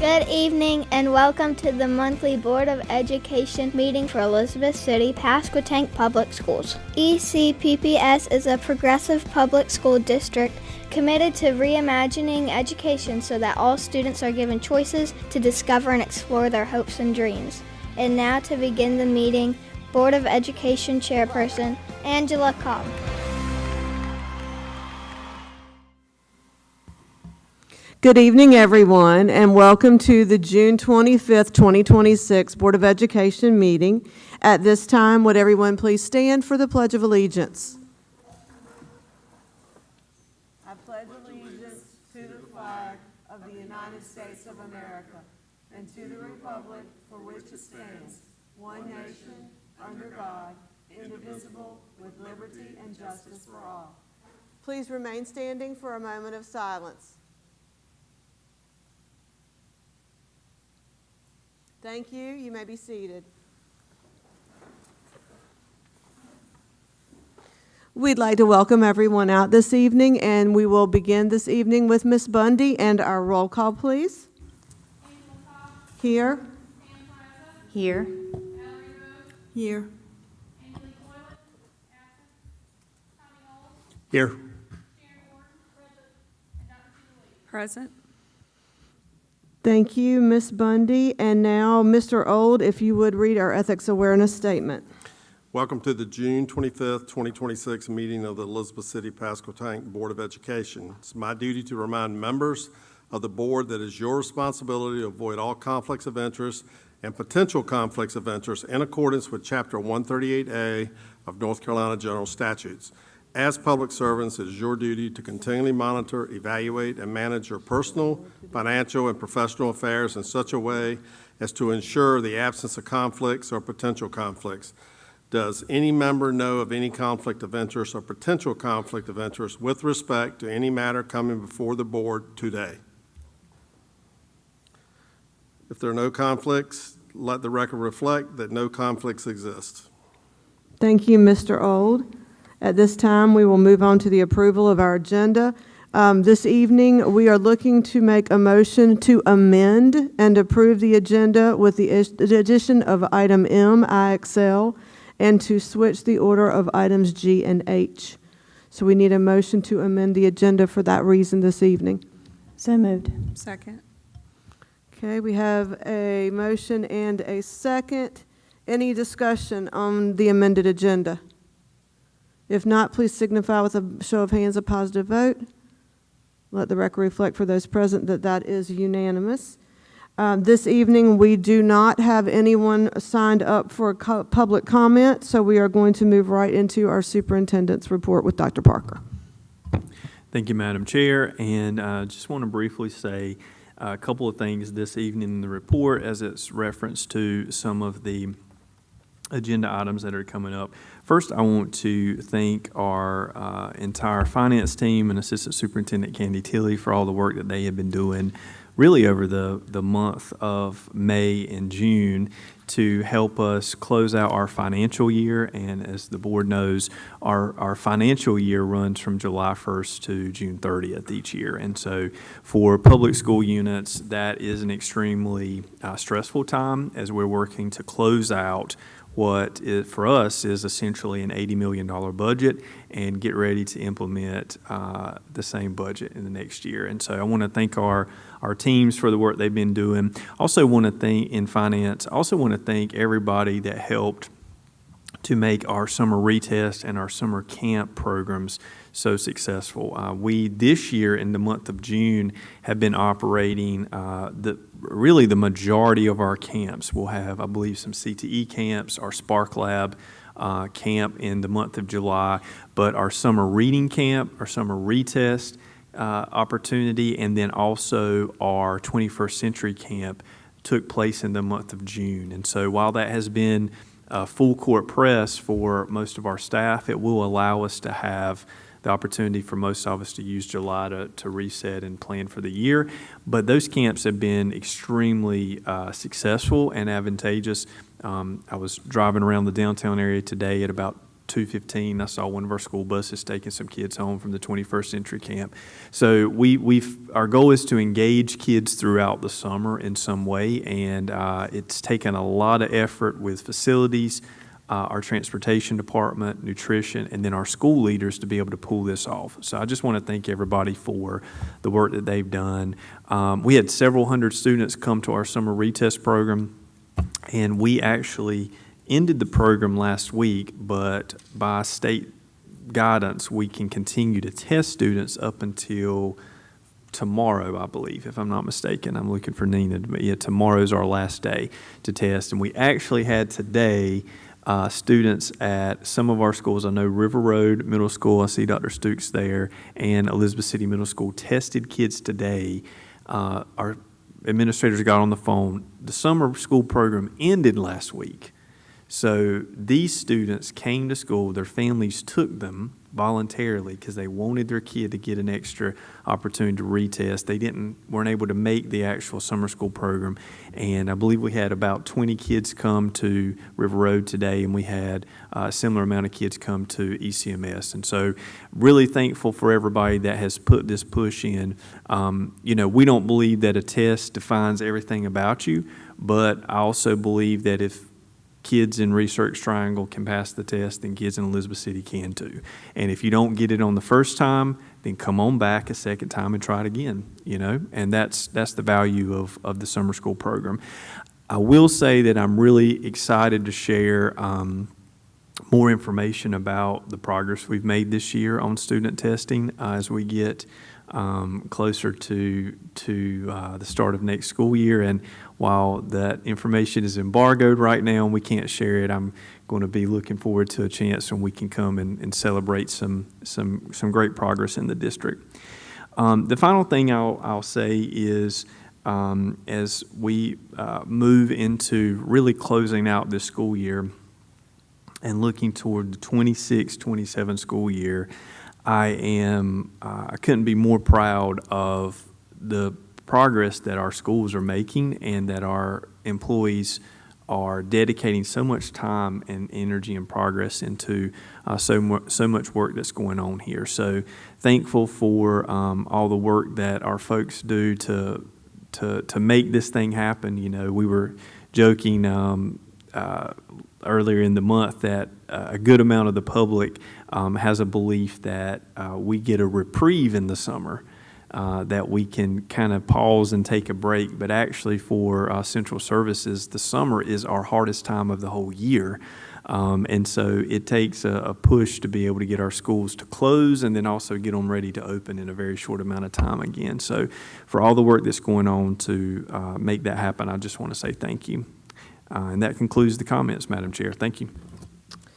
Good evening and welcome to the monthly Board of Education meeting for Elizabeth City Pasquotank Public Schools. ECPPS is a progressive public school district committed to reimagining education so that all students are given choices to discover and explore their hopes and dreams. And now to begin the meeting, Board of Education Chairperson Angela Cobb. Good evening, everyone, and welcome to the June 25th, 2026 Board of Education meeting. At this time, would everyone please stand for the Pledge of Allegiance? I pledge allegiance to the flag of the United States of America and to the republic for which it stands, one nation, under God, indivisible, with liberty and justice for all. Please remain standing for a moment of silence. Thank you. You may be seated. We'd like to welcome everyone out this evening, and we will begin this evening with Ms. Bundy and our roll call, please. Here. Here. Here. Here. Present. Thank you, Ms. Bundy. And now, Mr. Old, if you would read our ethics awareness statement. Welcome to the June 25th, 2026 meeting of the Elizabeth City Pasquotank Board of Education. It's my duty to remind members of the board that it is your responsibility to avoid all conflicts of interest and potential conflicts of interest in accordance with Chapter 138A of North Carolina General Statutes. As public servants, it is your duty to continually monitor, evaluate, and manage your personal, financial, and professional affairs in such a way as to ensure the absence of conflicts or potential conflicts. Does any member know of any conflict of interest or potential conflict of interest with respect to any matter coming before the board today? If there are no conflicts, let the record reflect that no conflicts exist. Thank you, Mr. Old. At this time, we will move on to the approval of our agenda. This evening, we are looking to make a motion to amend and approve the agenda with the addition of item M, IXL, and to switch the order of items G and H. So we need a motion to amend the agenda for that reason this evening. So moved. Second. Okay, we have a motion and a second. Any discussion on the amended agenda? If not, please signify with a show of hands a positive vote. Let the record reflect for those present that that is unanimous. This evening, we do not have anyone signed up for public comment, so we are going to move right into our superintendent's report with Dr. Parker. Thank you, Madam Chair, and I just want to briefly say a couple of things this evening in the report as it's reference to some of the agenda items that are coming up. First, I want to thank our entire finance team and Assistant Superintendent Candy Tilley for all the work that they have been doing really over the month of May and June to help us close out our financial year. And as the board knows, our financial year runs from July 1st to June 30th each year. And so for public school units, that is an extremely stressful time as we're working to close out what for us is essentially an $80 million budget and get ready to implement the same budget in the next year. And so I want to thank our teams for the work they've been doing. Also want to thank in finance, also want to thank everybody that helped to make our summer retest and our summer camp programs so successful. We this year in the month of June have been operating really the majority of our camps. We'll have, I believe, some CTE camps, our Spark Lab camp in the month of July, but our summer reading camp, our summer retest opportunity, and then also our 21st Century Camp took place in the month of June. And so while that has been full court press for most of our staff, it will allow us to have the opportunity for most of us to use July to reset and plan for the year. But those camps have been extremely successful and advantageous. I was driving around the downtown area today at about 2:15, I saw one of our school buses taking some kids home from the 21st Century Camp. So our goal is to engage kids throughout the summer in some way, and it's taken a lot of effort with facilities, our transportation department, nutrition, and then our school leaders to be able to pull this off. So I just want to thank everybody for the work that they've done. We had several hundred students come to our summer retest program, and we actually ended the program last week, but by state guidance, we can continue to test students up until tomorrow, I believe, if I'm not mistaken. I'm looking for Nina, but yeah, tomorrow's our last day to test. And we actually had today students at some of our schools. I know River Road Middle School, I see Dr. Stukes there, and Elizabeth City Middle School tested kids today. Our administrators got on the phone. The summer school program ended last week. So these students came to school, their families took them voluntarily because they wanted their kid to get an extra opportunity to retest. They weren't able to make the actual summer school program. And I believe we had about 20 kids come to River Road today, and we had a similar amount of kids come to ECMS. And so really thankful for everybody that has put this push in. We don't believe that a test defines everything about you, but I also believe that if kids in Research Triangle can pass the test, then kids in Elizabeth City can too. And if you don't get it on the first time, then come on back a second time and try it again, and that's the value of the summer school program. I will say that I'm really excited to share more information about the progress we've made this year on student testing as we get closer to the start of next school year. And while that information is embargoed right now and we can't share it, I'm going to be looking forward to a chance when we can come and celebrate some great progress in the district. The final thing I'll say is as we move into really closing out this school year and looking toward the 26-27 school year, I couldn't be more proud of the progress that our schools are making and that our employees are dedicating so much time and energy and progress into so much work that's going on here. So thankful for all the work that our folks do to make this thing happen. We were joking earlier in the month that a good amount of the public has a belief that we get a reprieve in the summer, that we can kind of pause and take a break. But actually for central services, the summer is our hardest time of the whole year. And so it takes a push to be able to get our schools to close and then also get them ready to open in a very short amount of time again. So for all the work that's going on to make that happen, I just want to say thank you. And that concludes the comments, Madam Chair. Thank you.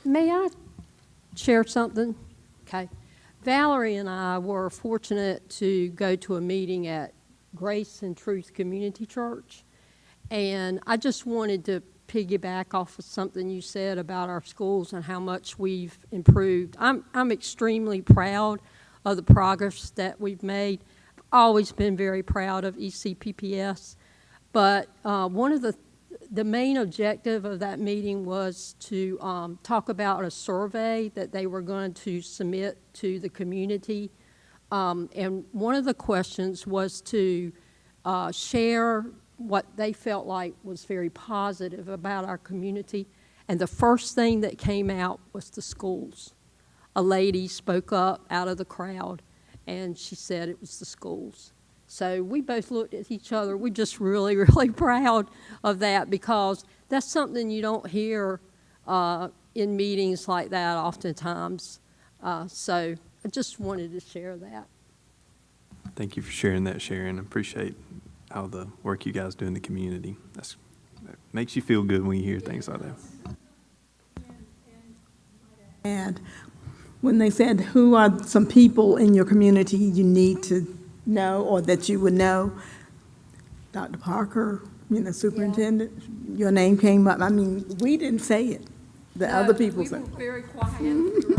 May I share something? Okay. Valerie and I were fortunate to go to a meeting at Grace and Truth Community Church, and I just wanted to piggyback off of something you said about our schools and how much we've improved. I'm extremely proud of the progress that we've made. I've always been very proud of ECPPS, but one of the main objective of that meeting was to talk about a survey that they were going to submit to the community. And one of the questions was to share what they felt like was very positive about our community. And the first thing that came out was the schools. A lady spoke up out of the crowd, and she said it was the schools. So we both looked at each other. We're just really, really proud of that because that's something you don't hear in meetings like that oftentimes. So I just wanted to share that. Thank you for sharing that, Sharon. I appreciate all the work you guys do in the community. That makes you feel good when you hear things like that. And when they said, who are some people in your community you need to know or that you would know, Dr. Parker, superintendent, your name came up. I mean, we didn't say it. The other people said. We were very quiet.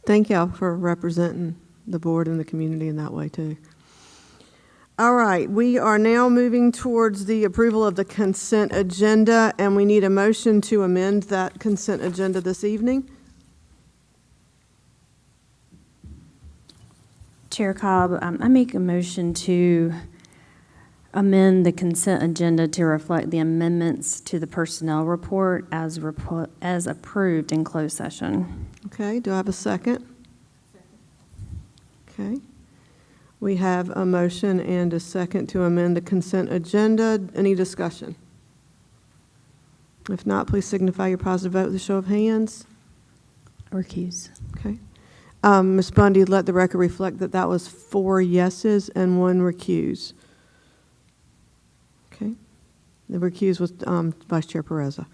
Thank y'all for representing the board and the community in that way, too. All right, we are now moving towards the approval of the consent agenda, and we need a motion to amend that consent agenda this evening. Chair Cobb, I make a motion to amend the consent agenda to reflect the amendments to the personnel report as approved in closed session. Okay, do I have a second? Okay. We have a motion and a second to amend the consent agenda. Any discussion? If not, please signify your positive vote with a show of hands. Recuse. Okay. Ms. Bundy, let the record reflect that that was 4 yeses and 1 recuse. Okay. The recuse was Vice Chair Pereza.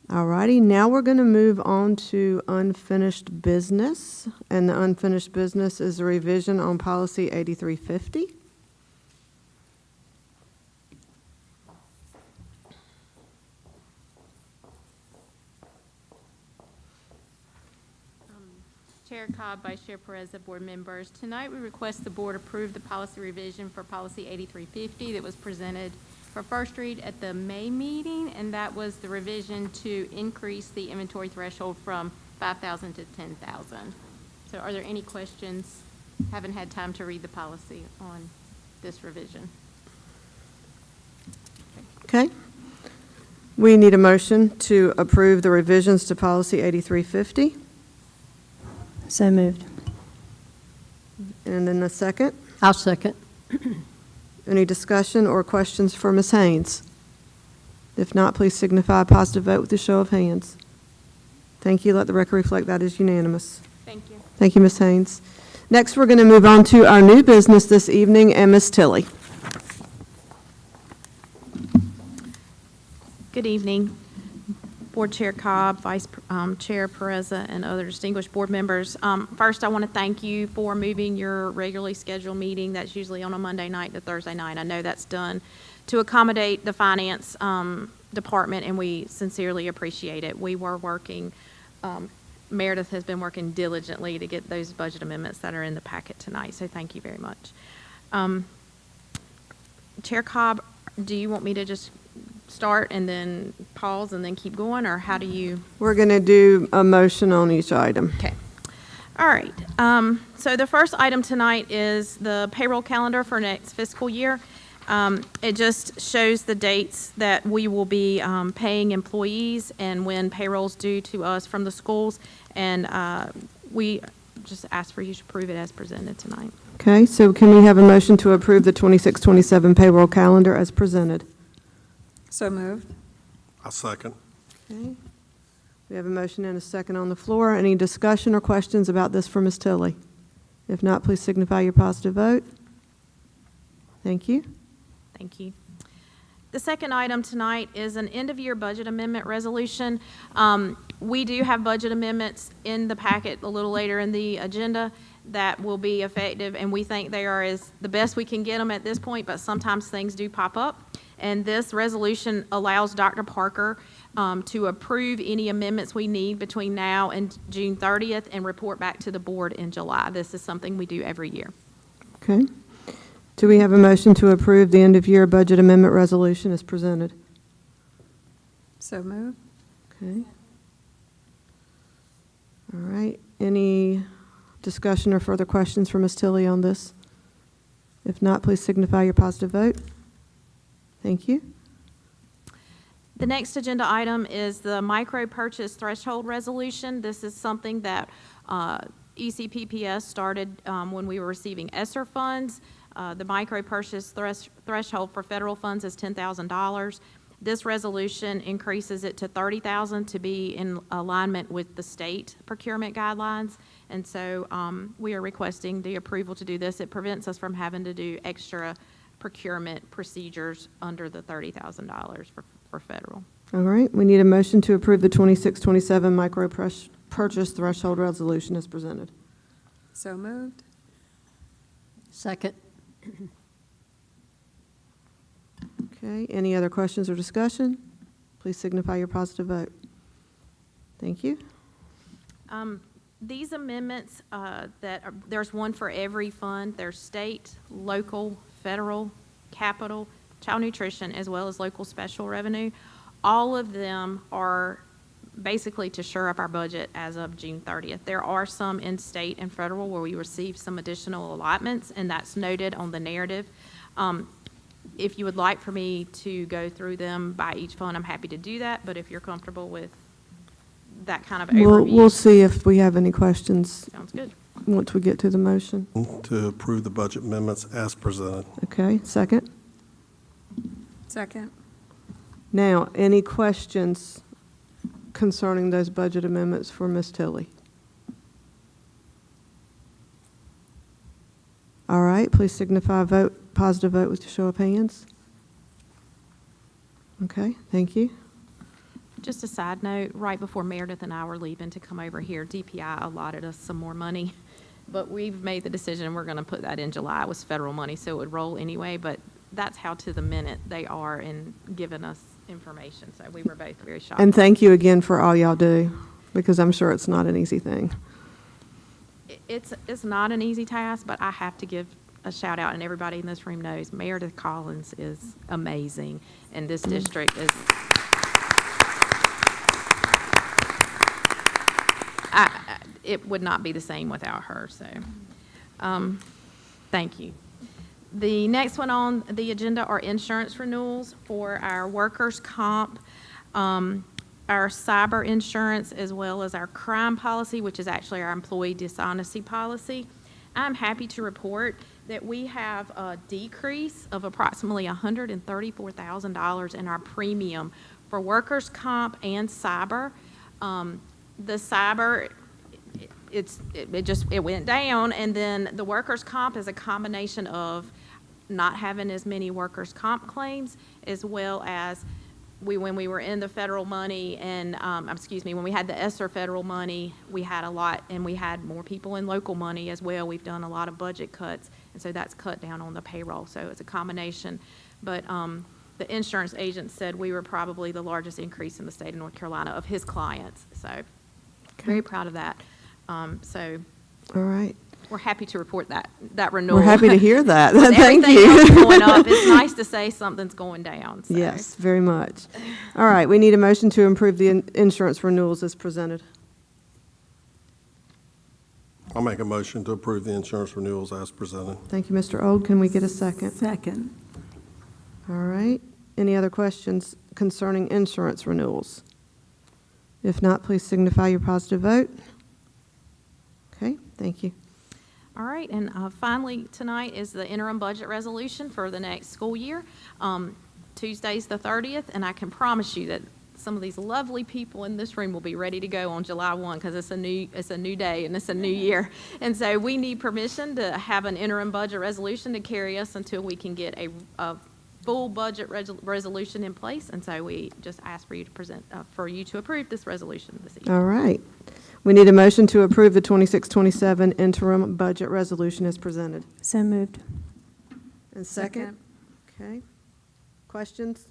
All righty, now we're going to move on to unfinished business, and the unfinished business is a revision on policy 8350. Chair Cobb, Vice Chair Pereza, board members. Tonight, we request the board approve the policy revision for policy 8350 that was presented for first read at the May meeting, and that was the revision to increase the inventory threshold from 5,000 to 10,000. So are there any questions? Haven't had time to read the policy on this revision. Okay. We need a motion to approve the revisions to policy 8350. So moved. And then a second. I'll second. Any discussion or questions for Ms. Haynes? If not, please signify a positive vote with a show of hands. Thank you. Let the record reflect that is unanimous. Thank you. Thank you, Ms. Haynes. Next, we're going to move on to our new business this evening, and Ms. Tilley. Good evening, Board Chair Cobb, Vice Chair Pereza, and other distinguished board members. First, I want to thank you for moving your regularly scheduled meeting that's usually on a Monday night to Thursday night. I know that's done to accommodate the finance department, and we sincerely appreciate it. We were working, Meredith has been working diligently to get those budget amendments that are in the packet tonight, so thank you very much. Chair Cobb, do you want me to just start and then pause and then keep going, or how do you? We're going to do a motion on each item. Okay. All right. So the first item tonight is the payroll calendar for next fiscal year. It just shows the dates that we will be paying employees and when payroll's due to us from the schools. And we just ask for you to approve it as presented tonight. Okay, so can we have a motion to approve the 26-27 payroll calendar as presented? So moved. I second. Okay. We have a motion and a second on the floor. Any discussion or questions about this for Ms. Tilley? If not, please signify your positive vote. Thank you. Thank you. The second item tonight is an end-of-year budget amendment resolution. We do have budget amendments in the packet a little later in the agenda that will be effective, and we think they are as the best we can get them at this point, but sometimes things do pop up. And this resolution allows Dr. Parker to approve any amendments we need between now and June 30th and report back to the board in July. This is something we do every year. Okay. Do we have a motion to approve the end-of-year budget amendment resolution as presented? So moved. Okay. All right. Any discussion or further questions for Ms. Tilley on this? If not, please signify your positive vote. Thank you. The next agenda item is the micro purchase threshold resolution. This is something that ECPPS started when we were receiving ESSER funds. The micro purchase threshold for federal funds is $10,000. This resolution increases it to $30,000 to be in alignment with the state procurement guidelines. And so we are requesting the approval to do this. It prevents us from having to do extra procurement procedures under the $30,000 for federal. All right. We need a motion to approve the 26-27 micro purchase threshold resolution as presented. So moved. Second. Okay. Any other questions or discussion? Please signify your positive vote. Thank you. These amendments, there's one for every fund. There's state, local, federal, capital, child nutrition, as well as local special revenue. All of them are basically to shore up our budget as of June 30th. There are some in state and federal where we received some additional allotments, and that's noted on the narrative. If you would like for me to go through them by each fund, I'm happy to do that, but if you're comfortable with that kind of overview. We'll see if we have any questions Sounds good. once we get to the motion. To approve the budget amendments as presented. Okay, second. Second. Now, any questions concerning those budget amendments for Ms. Tilley? All right, please signify positive vote with a show of hands. Okay, thank you. Just a side note, right before Meredith and I were leaving to come over here, DPI allotted us some more money, but we've made the decision we're going to put that in July. It was federal money, so it would roll anyway, but that's how to the minute they are in giving us information, so we were both very shocked. And thank you again for all y'all do, because I'm sure it's not an easy thing. It's not an easy task, but I have to give a shout out, and everybody in this room knows Meredith Collins is amazing, and this district is. It would not be the same without her, so thank you. The next one on the agenda are insurance renewals for our workers' comp, our cyber insurance, as well as our crime policy, which is actually our employee dishonesty policy. I'm happy to report that we have a decrease of approximately $134,000 in our premium for workers' comp and cyber. The cyber, it went down, and then the workers' comp is a combination of not having as many workers' comp claims, as well as when we were in the federal money and, when we had the ESSER federal money, we had a lot, and we had more people in local money as well. We've done a lot of budget cuts, and so that's cut down on the payroll. So it's a combination. But the insurance agent said we were probably the largest increase in the state of North Carolina of his clients. So very proud of that. All right. We're happy to report that renewal. We're happy to hear that. With Thank everything you. else going up, it's nice to say something's going down. So. Yes, very much. All right, we need a motion to approve the insurance renewals as presented. I'll make a motion to approve the insurance renewals as presented. Thank you, Mr. Old. Can we get a second? Second. All right. Any other questions concerning insurance renewals? If not, please signify your positive vote. Okay, thank you. All right, and finally tonight is the interim budget resolution for the next school year. Tuesday's the 30th, and I can promise you that some of these lovely people in this room will be ready to go on July 1 because it's a new day and it's a new year. And so we need permission to have an interim budget resolution to carry us until we can get a full budget resolution in place. And so we just ask for you to approve this resolution this evening. All right. We need a motion to approve the 26-27 interim budget resolution as presented. So moved. And second? Okay. Questions?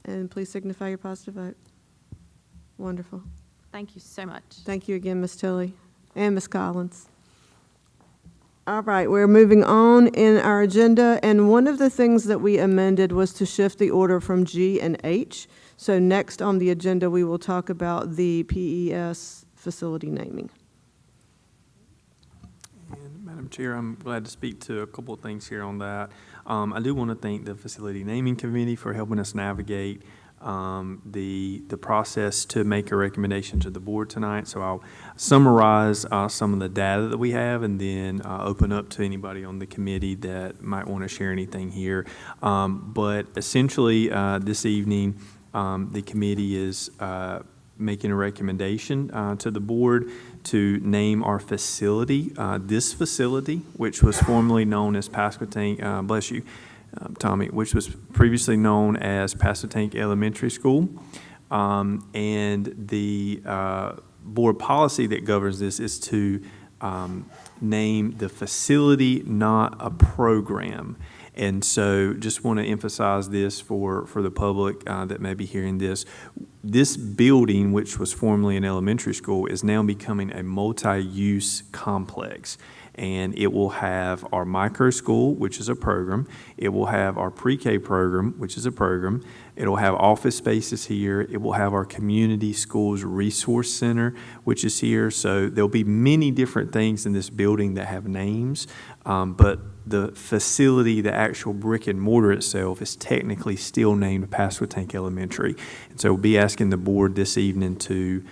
And please signify your positive vote. Wonderful. Thank you so much. Thank you again, Ms. Tilley and Ms. Collins. All right, we're moving on in our agenda, and one of the things that we amended was to shift the order from G and H. So next on the agenda, we will talk about the PES facility naming. And Madam Chair, I'm glad to speak to a couple of things here on that. I do want to thank the Facility Naming Committee for helping us navigate the process to make a recommendation to the board tonight. So I'll summarize some of the data that we have and then open up to anybody on the committee that might want to share anything here. But essentially, this evening, the committee is making a recommendation to the board to name our facility, this facility, which was formerly known as Pasquotank, bless you, Tommy, which was previously known as Pasquotank Elementary School. And the board policy that governs this is to name the facility, not a program. And so just want to emphasize this for the public that may be hearing this. This building, which was formerly an elementary school, is now becoming a multi-use complex. And it will have our micro school, which is a program. It will have our pre-K program, which is a program. It'll have office spaces here. It will have our community schools resource center, which is here. So there'll be many different things in this building that have names, but the facility, the actual brick and mortar itself, is technically still named Pasquotank Elementary. And so we'll be asking the board this evening to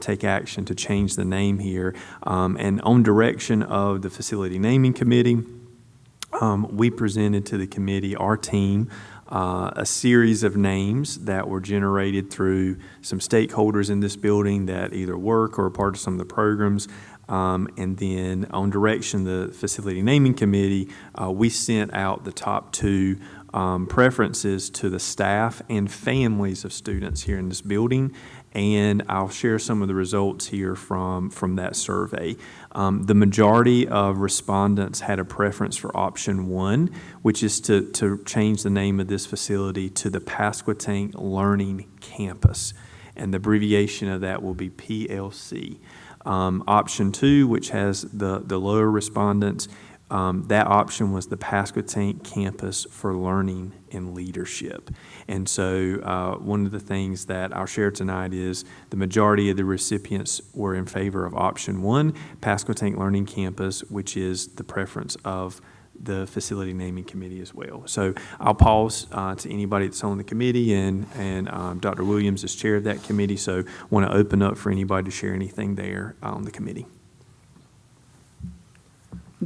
take action to change the name here. And on direction of the Facility Naming Committee, we presented to the committee, our team, a series of names that were generated through some stakeholders in this building that either work or are part of some of the programs. And then on direction of the Facility Naming Committee, we sent out the top two preferences to the staff and families of students here in this building. And I'll share some of the results here from that survey. The majority of respondents had a preference for option one, which is to change the name of this facility to the Pasquotank Learning Campus. And the abbreviation of that will be PLC. Option two, which has the lower respondents, that option was the Pasquotank Campus for Learning and Leadership. And so one of the things that I'll share tonight is the majority of the recipients were in favor of option one, Pasquotank Learning Campus, which is the preference of the Facility Naming Committee as well. So I'll pause to anybody that's on the committee, and Dr. Williams is chair of that committee, so want to open up for anybody to share anything there on the committee.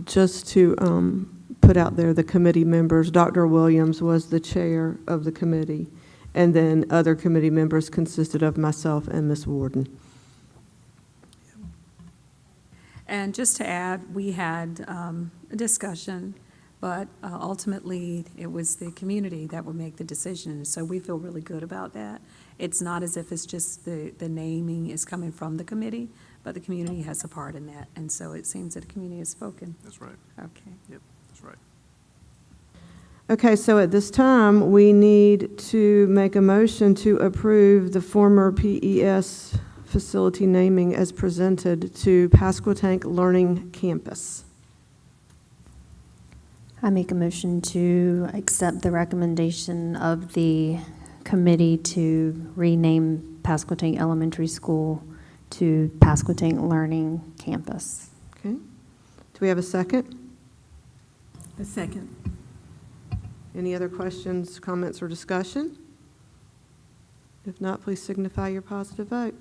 Just to put out there the committee members, Dr. Williams was the chair of the committee, and then other committee members consisted of myself and Ms. Warden. And just to add, we had a discussion, but ultimately it was the community that would make the decision. So we feel really good about that. It's not as if it's just the naming is coming from the committee, but the community has a part in that. And so it seems that the community has spoken. That's right. Okay. Yep, that's right. Okay, so at this time, we need to make a motion to approve the former PES facility naming as presented to Pasquotank Learning Campus. I make a motion to accept the recommendation of the committee to rename Pasquotank Elementary School to Pasquotank Learning Campus. Okay. Do we have a second? A second. Any other questions, comments, or discussion? If not, please signify your positive vote.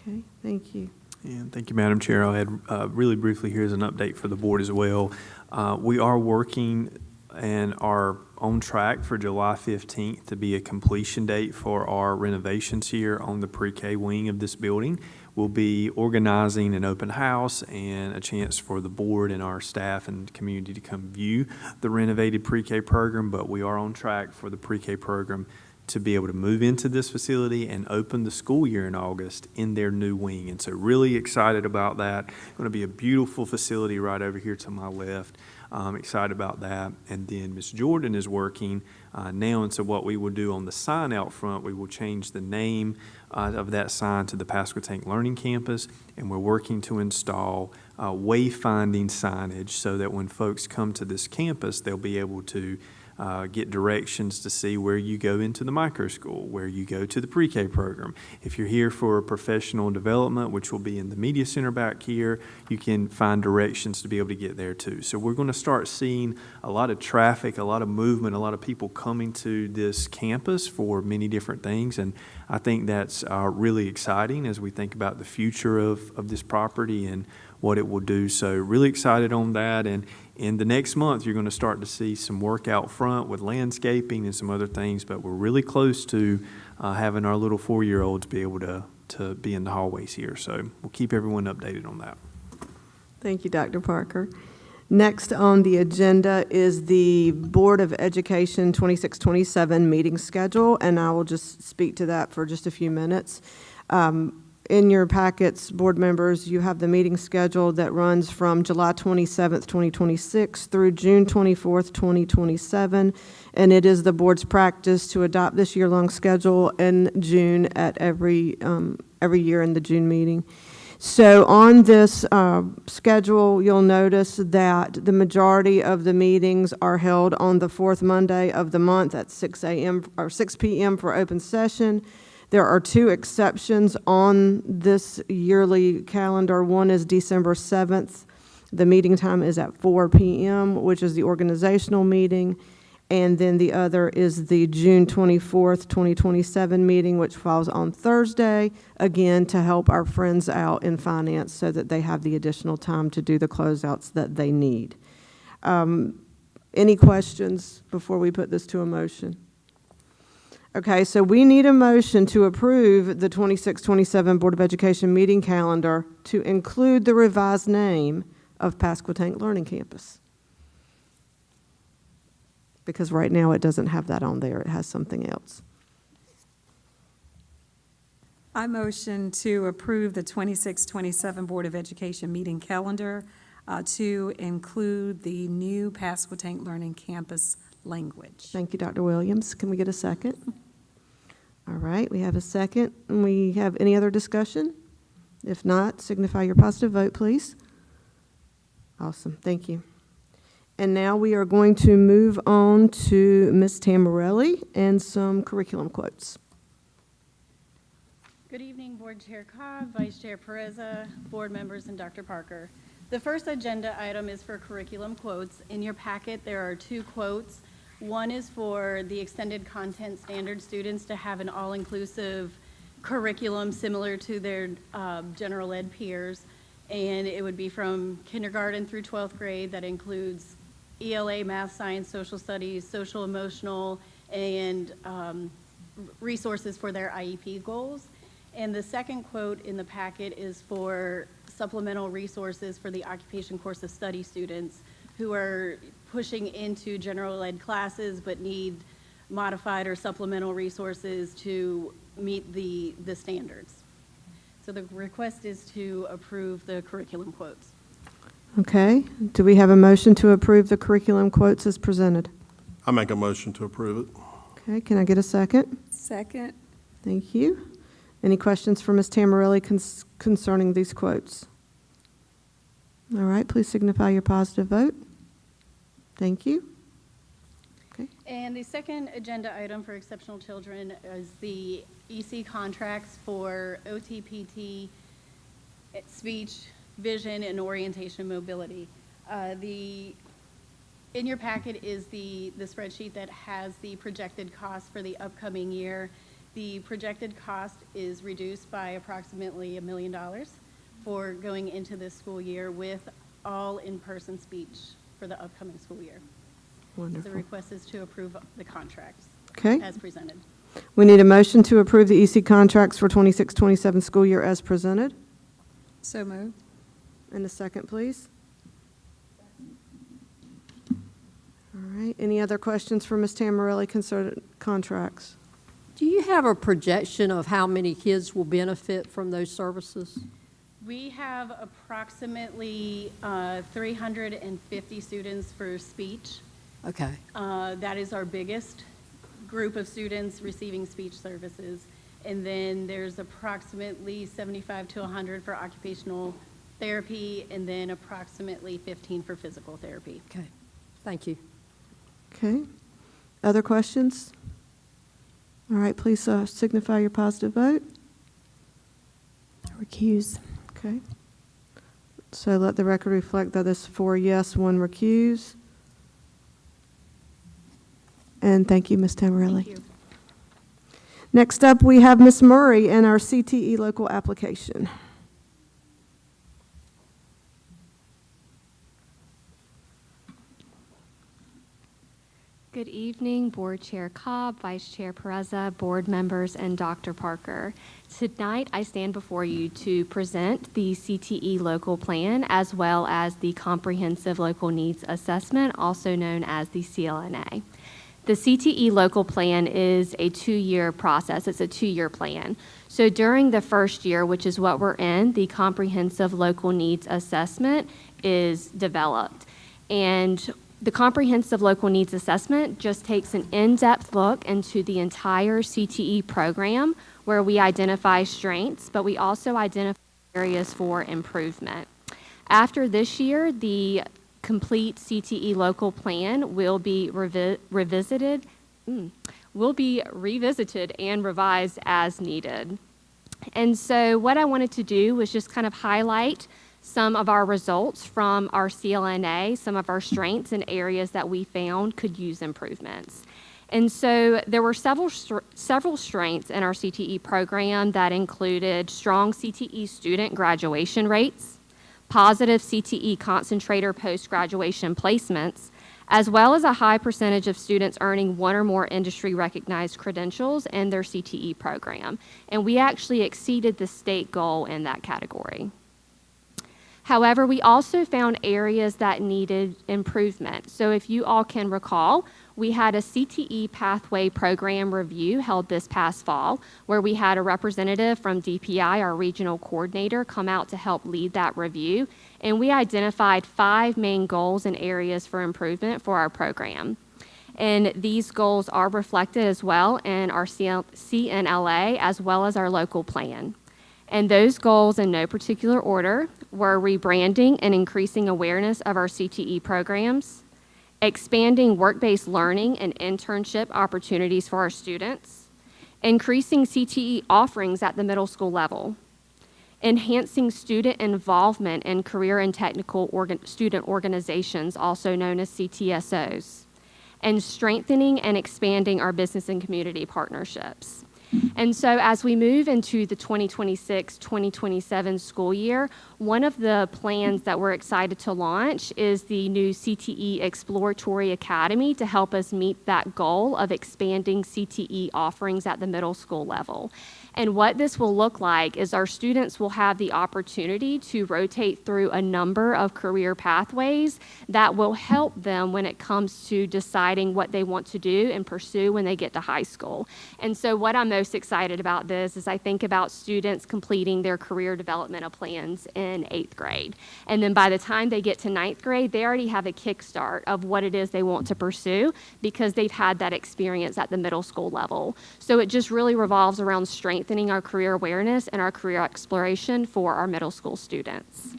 Okay, thank you. And thank you, Madam Chair. I'll add really briefly here as an update for the board as well. We are working and are on track for July 15th to be a completion date for our renovations here on the pre-K wing of this building. We'll be organizing an open house and a chance for the board and our staff and community to come view the renovated pre-K program, but we are on track for the pre-K program to be able to move into this facility and open the school year in August in their new wing. And so really excited about that. Going to be a beautiful facility right over here to my left. Excited about that. And then Ms. Jordan is working now, and so what we will do on the sign out front, we will change the name of that sign to the Pasquotank Learning Campus, and we're working to install wayfinding signage so that when folks come to this campus, they'll be able to get directions to see where you go into the micro school, where you go to the pre-K program. If you're here for professional development, which will be in the media center back here, you can find directions to be able to get there too. So we're going to start seeing a lot of traffic, a lot of movement, a lot of people coming to this campus for many different things, and I think that's really exciting as we think about the future of this property and what it will do. So really excited on that, and in the next month, you're going to start to see some work out front with landscaping and some other things, but we're really close to having our little 4-year-olds be able to be in the hallways here. So we'll keep everyone updated on that. Thank you, Dr. Parker. Next on the agenda is the Board of Education 26-27 meeting schedule, and I will just speak to that for just a few minutes. in your packets, board members, you have the meeting schedule that runs from July 27th, 2026 through June 24th, 2027. And it is the board's practice to adopt this year-long schedule in June at every year in the June meeting. So on this schedule, you'll notice that the majority of the meetings are held on the fourth Monday of the month at 6 a.m. or 6 p.m. for open session. There are two exceptions on this yearly calendar. One is December 7th. The meeting time is at 4 p.m., which is the organizational meeting. And then the other is the June 24th, 2027 meeting, which falls on Thursday, again, to help our friends out in finance so that they have the additional time to do the closeouts that they need. Any questions before we put this to a motion? Okay, so we need a motion to approve the 26-27 Board of Education meeting calendar to include the revised name of Pasquotank Learning Campus. Because right now it doesn't have that on there, it has something else. I motion to approve the 26-27 Board of Education meeting calendar to include the new Pasquotank Learning Campus language. Thank you, Dr. Williams. Can we get a second? All right, we have a second. And we have any other discussion? If not, signify your positive vote, please. Awesome, thank you. And now we are going to move on to Ms. Tamarelli and some curriculum quotes. Good evening, Board Chair Cobb, Vice Chair Pereza, board members, and Dr. Parker. The first agenda item is for curriculum quotes. In your packet, there are two quotes. One is for the extended content standard students to have an all-inclusive curriculum similar to their general ed peers. And it would be from kindergarten through 12th grade. That includes ELA, math, science, social studies, social emotional, and resources for their IEP goals. And the second quote in the packet is for supplemental resources for the occupation course of study students who are pushing into general ed classes but need modified or supplemental resources to meet the standards. So the request is to approve the curriculum quotes. Okay, do we have a motion to approve the curriculum quotes as presented? I make a motion to approve it. Okay, can I get a second? Second. Thank you. Any questions for Ms. Tamarelli concerning these quotes? All right, please signify your positive vote. Thank you. Okay. And the second agenda item for exceptional children is the EC contracts for OTPT, speech, vision, and orientation mobility. In your packet is the spreadsheet that has the projected cost for the upcoming year. The projected cost is reduced by approximately $1 million for going into this school year with all in-person speech for the upcoming school year. Wonderful. The request is to approve the contracts Okay. as presented. We need a motion to approve the EC contracts for 26-27 school year as presented. So moved. And a second, please. All right, any other questions for Ms. Tamarelli concerning contracts? Do you have a projection of how many kids will benefit from those services? We have approximately 350 students for speech. Okay. That is our biggest group of students receiving speech services. And then there's approximately 75 to 100 for occupational therapy, and then approximately 15 for physical therapy. Okay. Thank you. Okay. Other questions? All right, please signify your positive vote. Recuse. Okay. So let the record reflect that it's 4 yes, 1 recuse. And thank you, Ms. Tamarelli. Thank you. Next up, we have Ms. Murray and our CTE local application. Good evening, Board Chair Cobb, Vice Chair Pereza, board members, and Dr. Parker. Tonight, I stand before you to present the CTE local plan as well as the Comprehensive Local Needs Assessment, also known as the CLNA. The CTE local plan is a 2-year process. It's a 2-year plan. So during the first year, which is what we're in, the comprehensive local needs assessment is developed. And the comprehensive local needs assessment just takes an in-depth look into the entire CTE program where we identify strengths, but we also identify areas for improvement. After this year, the complete CTE local plan will be revisited and revised as needed. And so what I wanted to do was just kind of highlight some of our results from our CLNA, some of our strengths and areas that we found could use improvements. And so there were several strengths in our CTE program that included strong CTE student graduation rates, positive CTE concentrator post-graduation placements, as well as a high percentage of students earning one or more industry-recognized credentials in their CTE program. And we actually exceeded the state goal in that category. However, we also found areas that needed improvement. So if you all can recall, we had a CTE pathway program review held this past fall where we had a representative from DPI, our regional coordinator, come out to help lead that review. And we identified 5 main goals and areas for improvement for our program. And these goals are reflected as well in our CNLA as well as our local plan. And those goals, in no particular order, were rebranding and increasing awareness of our CTE programs, expanding work-based learning and internship opportunities for our students, increasing CTE offerings at the middle school level, enhancing student involvement in career and technical student organizations, also known as CTSOs, and strengthening and expanding our business and community partnerships. And so as we move into the 2026-2027 school year, one of the plans that we're excited to launch is the new CTE Exploratory Academy to help us meet that goal of expanding CTE offerings at the middle school level. And what this will look like is our students will have the opportunity to rotate through a number of career pathways that will help them when it comes to deciding what they want to do and pursue when they get to high school. And so what I'm most excited about this is I think about students completing their career developmental plans in 8th grade. And then by the time they get to 9th grade, they already have a kickstart of what it is they want to pursue because they've had that experience at the middle school level. So it just really revolves around strengthening our career awareness and our career exploration for our middle school students.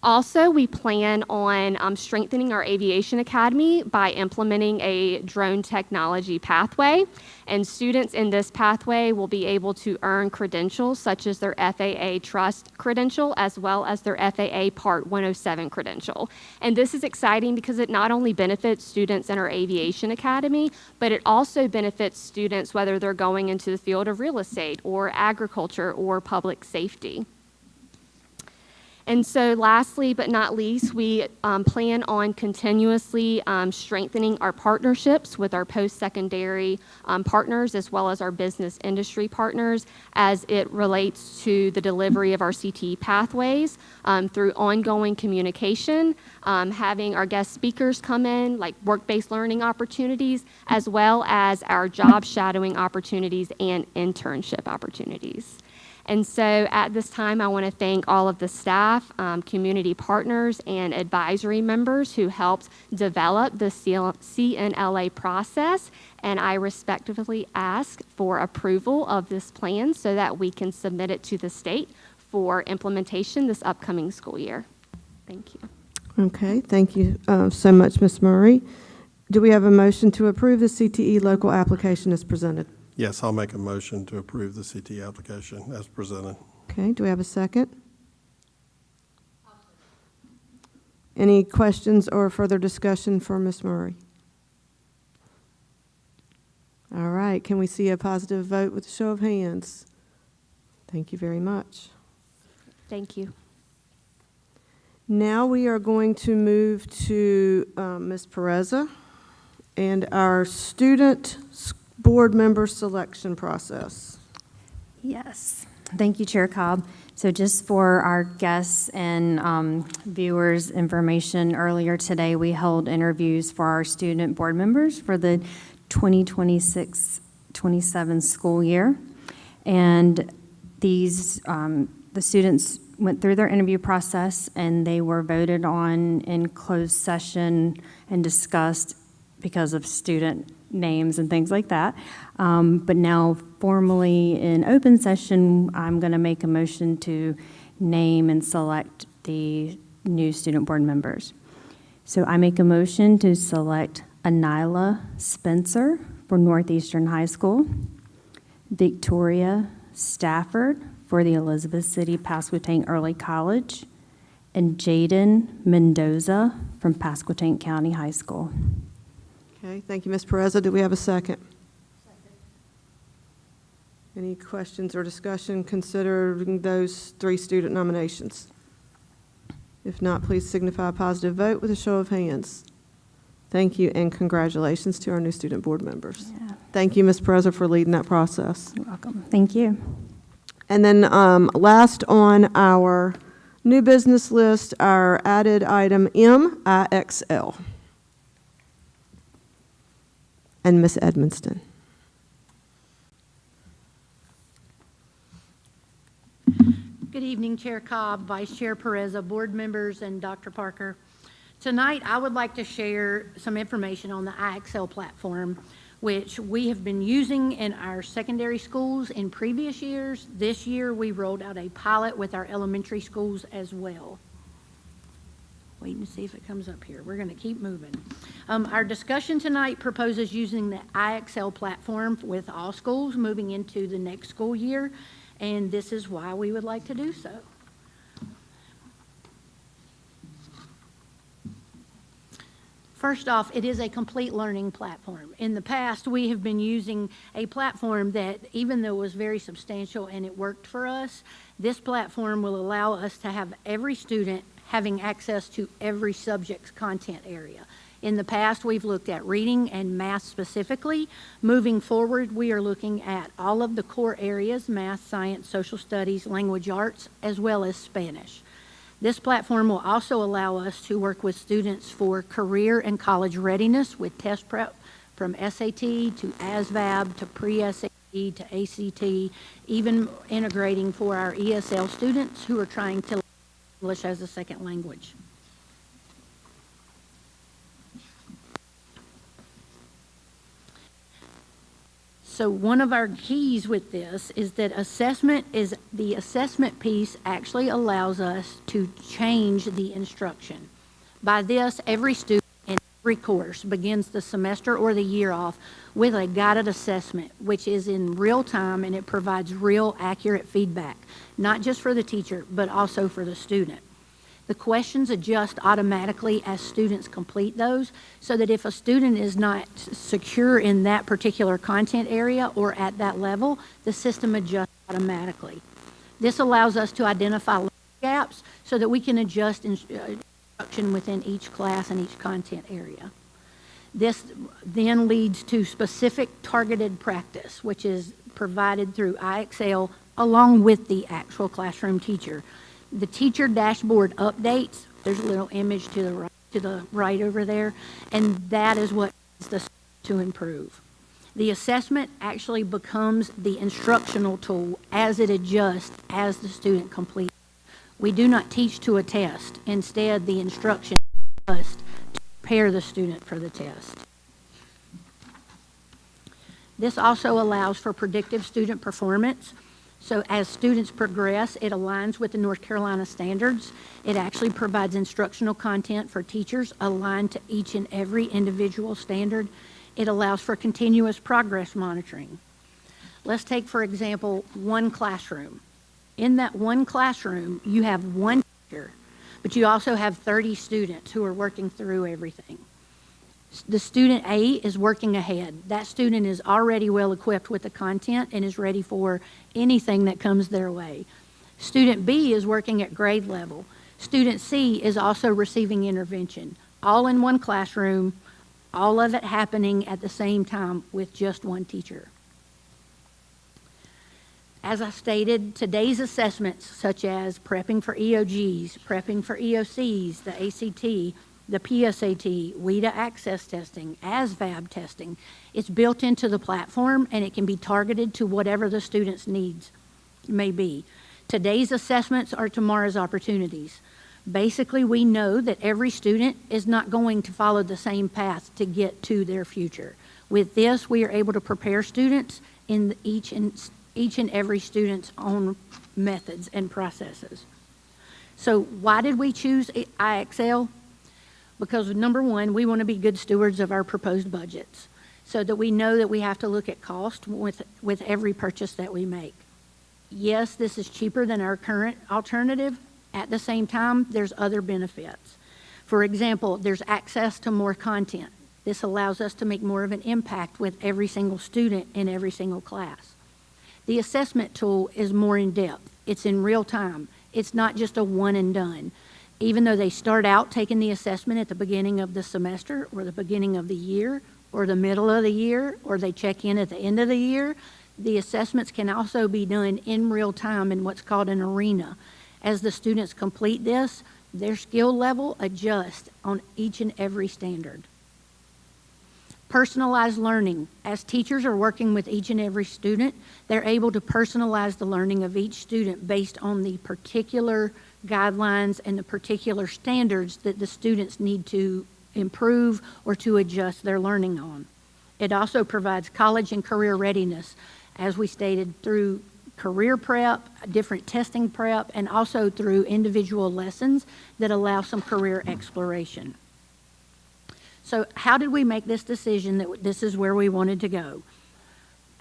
Also, we plan on strengthening our aviation academy by implementing a drone technology pathway. And students in this pathway will be able to earn credentials such as their FAA Trust credential as well as their FAA Part 107 credential. And this is exciting because it not only benefits students in our aviation academy, but it also benefits students whether they're going into the field of real estate or agriculture or public safety. And so lastly but not least, we plan on continuously strengthening our partnerships with our post-secondary partners as well as our business industry partners as it relates to the delivery of our CTE pathways through ongoing communication, having our guest speakers come in, like work-based learning opportunities, as well as our job shadowing opportunities and internship opportunities. And so at this time, I want to thank all of the staff, community partners, and advisory members who helped develop the CNLA process. And I respectfully ask for approval of this plan so that we can submit it to the state for implementation this upcoming school year. Thank you. Okay, thank you so much, Ms. Murray. Do we have a motion to approve the CTE local application as presented? Yes, I'll make a motion to approve the CTE application as presented. Okay, do we have a second? Any questions or further discussion for Ms. Murray? All right, can we see a positive vote with a show of hands? Thank you very much. Thank you. Now we are going to move to Ms. Pereza and our student board member selection process. Yes. Thank you, Chair Cobb. So just for our guests and viewers' information, earlier today, we held interviews for our student board members for the 2026-27 school year. And these, the students went through their interview process, and they were voted on in closed session and discussed because of student names and things like that. But now formally in open session, I'm going to make a motion to name and select the new student board members. So I make a motion to select Anila Spencer for Northeastern High School, Victoria Stafford for the Elizabeth City Pasquotank Early College, and Jaden Mendoza from Pasquotank County High School. Okay, thank you, Ms. Perez. Do we have a second? Any questions or discussion considering those 3 student nominations? If not, please signify a positive vote with a show of hands. Thank you, and congratulations to our new student board members. Yeah. Thank you, Ms. Perez, for leading that process. You're welcome. Thank you. And then last on our new business list, our added item MIXL. And Ms. Edmonston. Good evening, Chair Cobb, Vice Chair Pereza, board members, and Dr. Parker. Tonight, I would like to share some information on the IXL platform, which we have been using in our secondary schools in previous years. This year, we rolled out a pilot with our elementary schools as well. Waiting to see if it comes up here. We're going to keep moving. Our discussion tonight proposes using the IXL platform with all schools moving into the next school year, and this is why we would like to do so. First off, it is a complete learning platform. In the past, we have been using a platform that, even though it was very substantial and it worked for us, this platform will allow us to have every student having access to every subject's content area. In the past, we've looked at reading and math specifically. Moving forward, we are looking at all of the core areas: math, science, social studies, language arts, as well as Spanish. This platform will also allow us to work with students for career and college readiness with test prep from SAT to ASVAB to pre-SAT to ACT, even integrating for our ESL students who are trying to learn English as a second language. So one of our keys with this is that the assessment piece actually allows us to change the instruction. By this, every student in every course begins the semester or the year off with a guided assessment, which is in real time, and it provides real accurate feedback, not just for the teacher, but also for the student. The questions adjust automatically as students complete those, so that if a student is not secure in that particular content area or at that level, the system adjusts automatically. This allows us to identify gaps so that we can adjust instruction within each class and each content area. This then leads to specific targeted practice, which is provided through IXL along with the actual classroom teacher. The teacher dashboard updates. There's a little image to the right over there, and that is what is the to improve. The assessment actually becomes the instructional tool as it adjusts as the student completes. We do not teach to a test. Instead, the instruction adjusts to prepare the student for the test. This also allows for predictive student performance. So as students progress, it aligns with the North Carolina standards. It actually provides instructional content for teachers aligned to each and every individual standard. It allows for continuous progress monitoring. Let's take, for example, one classroom. In that one classroom, you have one teacher, but you also have 30 students who are working through everything. The student A is working ahead. That student is already well equipped with the content and is ready for anything that comes their way. Student B is working at grade level. Student C is also receiving intervention, all in one classroom, all of it happening at the same time with just one teacher. As I stated, today's assessments, such as prepping for EOGs, prepping for EOCs, the ACT, the PSAT, WIDA access testing, ASVAB testing, it's built into the platform and it can be targeted to whatever the student's needs may be. Today's assessments are tomorrow's opportunities. Basically, we know that every student is not going to follow the same path to get to their future. With this, we are able to prepare students in each and every student's own methods and processes. So why did we choose IXL? Because number one, we want to be good stewards of our proposed budgets so that we know that we have to look at cost with every purchase that we make. Yes, this is cheaper than our current alternative. At the same time, there's other benefits. For example, there's access to more content. This allows us to make more of an impact with every single student in every single class. The assessment tool is more in depth. It's in real time. It's not just a one and done. Even though they start out taking the assessment at the beginning of the semester or the beginning of the year or the middle of the year, or they check in at the end of the year, the assessments can also be done in real time in what's called an arena. As the students complete this, their skill level adjusts on each and every standard. Personalized learning. As teachers are working with each and every student, they're able to personalize the learning of each student based on the particular guidelines and the particular standards that the students need to improve or to adjust their learning on. It also provides college and career readiness, as we stated, through career prep, different testing prep, and also through individual lessons that allow some career exploration. So how did we make this decision that this is where we wanted to go?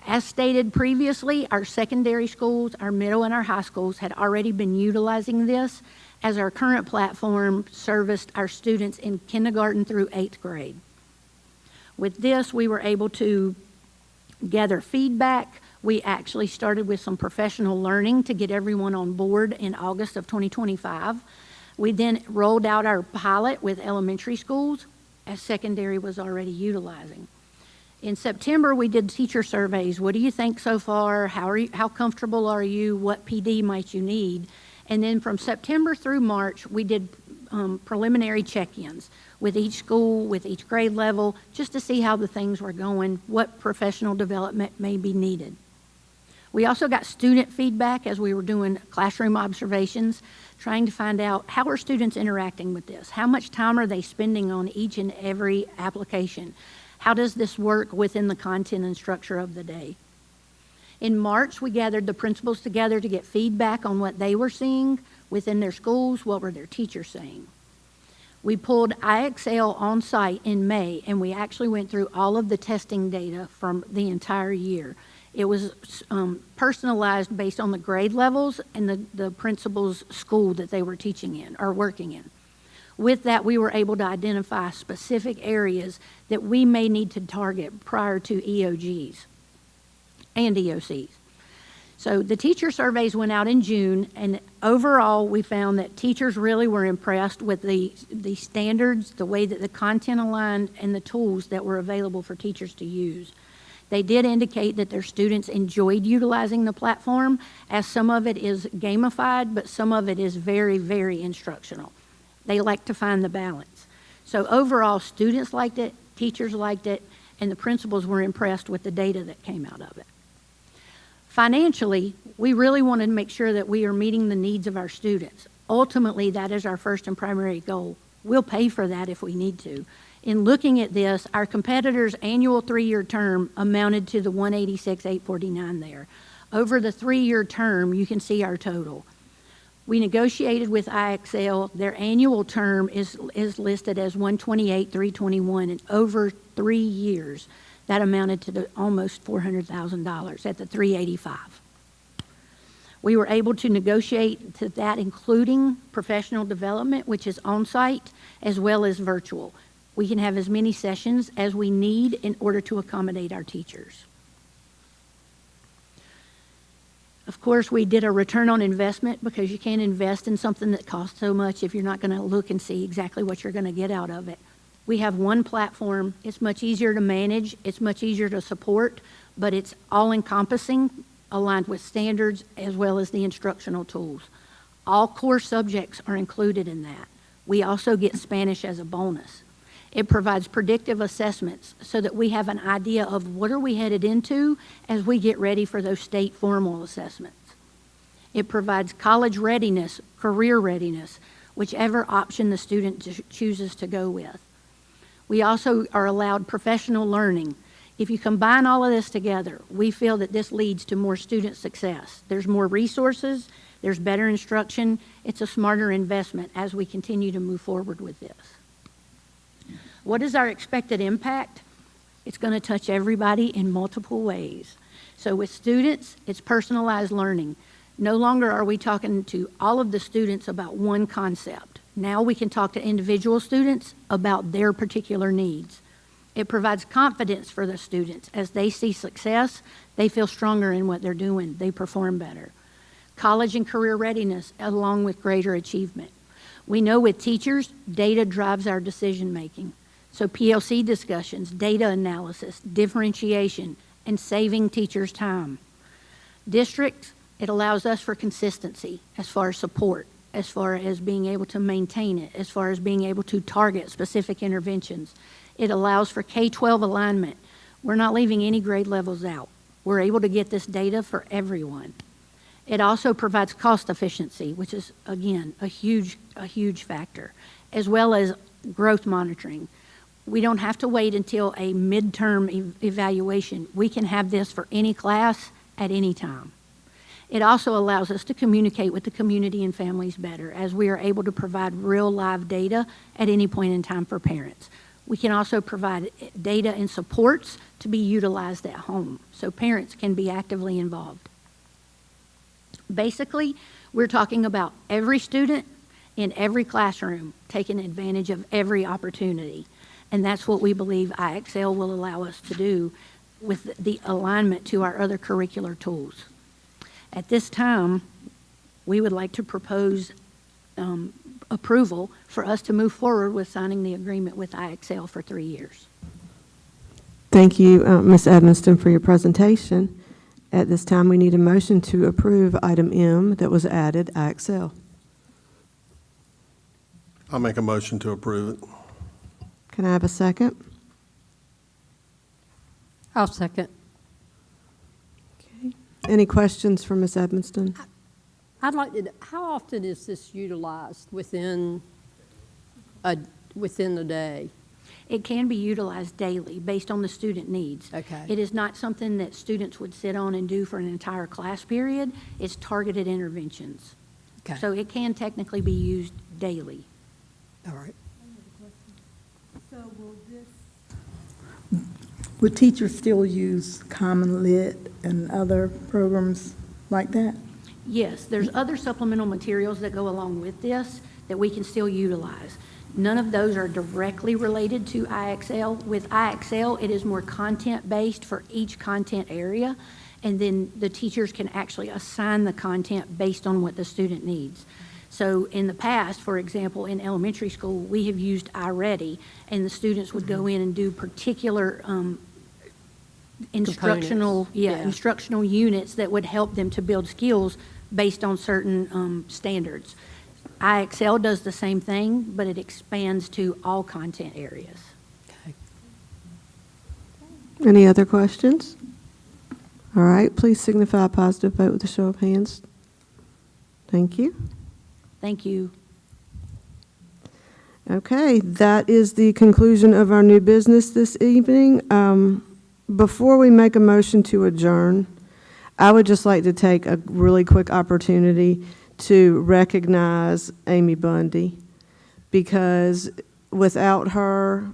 As stated previously, our secondary schools, our middle and our high schools had already been utilizing this, as our current platform serviced our students in kindergarten through 8th grade. With this, we were able to gather feedback. We actually started with some professional learning to get everyone on board in August of 2025. We then rolled out our pilot with elementary schools, as secondary was already utilizing. In September, we did teacher surveys. What do you think so far? How comfortable are you? What PD might you need? And then from September through March, we did preliminary check-ins with each school, with each grade level, just to see how the things were going, what professional development may be needed. We also got student feedback as we were doing classroom observations, trying to find out how are students interacting with this? How much time are they spending on each and every application? How does this work within the content and structure of the day? In March, we gathered the principals together to get feedback on what they were seeing within their schools, what were their teachers saying. We pulled IXL on site in May, and we actually went through all of the testing data from the entire year. It was personalized based on the grade levels and the principal's school that they were teaching in or working in. With that, we were able to identify specific areas that we may need to target prior to EOGs and EOCs. So the teacher surveys went out in June, and overall we found that teachers really were impressed with the standards, the way that the content aligned, and the tools that were available for teachers to use. They did indicate that their students enjoyed utilizing the platform, as some of it is gamified, but some of it is very, very instructional. They like to find the balance. So overall, students liked it, teachers liked it, and the principals were impressed with the data that came out of it. Financially, we really wanted to make sure that we are meeting the needs of our students. Ultimately, that is our first and primary goal. We'll pay for that if we need to. In looking at this, our competitor's annual 3-year term amounted to the $186,849 there. Over the 3-year term, you can see our total. We negotiated with IXL. Their annual term is listed as $128,321, and over 3 years, that amounted to almost $400,000 at the $385. We were able to negotiate to that, including professional development, which is on-site, as well as virtual. We can have as many sessions as we need in order to accommodate our teachers. Of course, we did a return on investment, because you can't invest in something that costs so much if you're not going to look and see exactly what you're going to get out of it. We have one platform. It's much easier to manage. It's much easier to support, but it's all-encompassing aligned with standards as well as the instructional tools. All core subjects are included in that. We also get Spanish as a bonus. It provides predictive assessments so that we have an idea of what are we headed into as we get ready for those state formal assessments. It provides college readiness, career readiness, whichever option the student chooses to go with. We also are allowed professional learning. If you combine all of this together, we feel that this leads to more student success. There's more resources, there's better instruction, it's a smarter investment as we continue to move forward with this. What is our expected impact? It's going to touch everybody in multiple ways. So with students, it's personalized learning. No longer are we talking to all of the students about one concept. Now we can talk to individual students about their particular needs. It provides confidence for the students. As they see success, they feel stronger in what they're doing. They perform better. College and career readiness along with greater achievement. We know with teachers, data drives our decision making. So PLC discussions, data analysis, differentiation, and saving teachers time. Districts, it allows us for consistency as far as support, as far as being able to maintain it, as far as being able to target specific interventions. It allows for K-12 alignment. We're not leaving any grade levels out. We're able to get this data for everyone. It also provides cost efficiency, which is, again, a huge factor, as well as growth monitoring. We don't have to wait until a midterm evaluation. We can have this for any class at any time. It also allows us to communicate with the community and families better as we are able to provide real live data at any point in time for parents. We can also provide data and supports to be utilized at home so parents can be actively involved. Basically, we're talking about every student in every classroom taking advantage of every opportunity. And that's what we believe IXL will allow us to do with the alignment to our other curricular tools. At this time, we would like to propose approval for us to move forward with signing the agreement with IXL for 3 years. Thank you, Ms. Edmiston, for your presentation. At this time, we need a motion to approve item M that was added, IXL. I'll make a motion to approve it. Can I have a second? I'll second. Okay. Any questions for Ms. Edmiston? I'd like to, how often is this utilized within the day? It can be utilized daily based on the student needs. Okay. It is not something that students would sit on and do for an entire class period. It's targeted interventions. Okay. So it can technically be used daily. All right. So would teachers still use Common Lit and other programs like that? Yes, there's other supplemental materials that go along with this that we can still utilize. None of those are directly related to IXL. With IXL, it is more content-based for each content area, and then the teachers can actually assign the content based on what the student needs. So in the past, for example, in elementary school, we have used iReady, and the students would go in and do particular instructional units that would help them to build skills based on certain standards. IXL does the same thing, but it expands to all content areas. Okay. Any other questions? All right, please signify a positive vote with a show of hands. Thank you. Thank you. Okay, that is the conclusion of our new business this evening. Before we make a motion to adjourn, I would just like to take a really quick opportunity to recognize Amy Bundy, because without her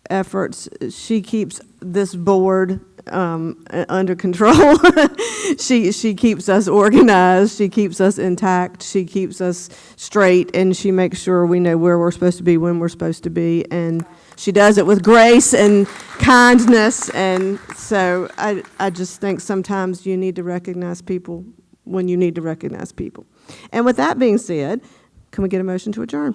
efforts, she keeps this board under control. She keeps us organized, she keeps us intact, she keeps us straight, and she makes sure we know where we're supposed to be, when we're supposed to be, and she does it with grace and kindness. And so I just think sometimes you need to recognize people when you need to recognize people. And with that being said, can we get a motion to adjourn?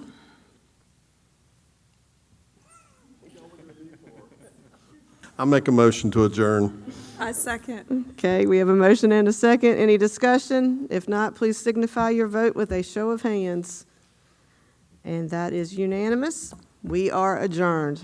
I'll make a motion to adjourn. I second. Okay, we have a motion and a second. Any discussion? If not, please signify your vote with a show of hands. And that is unanimous. We are adjourned.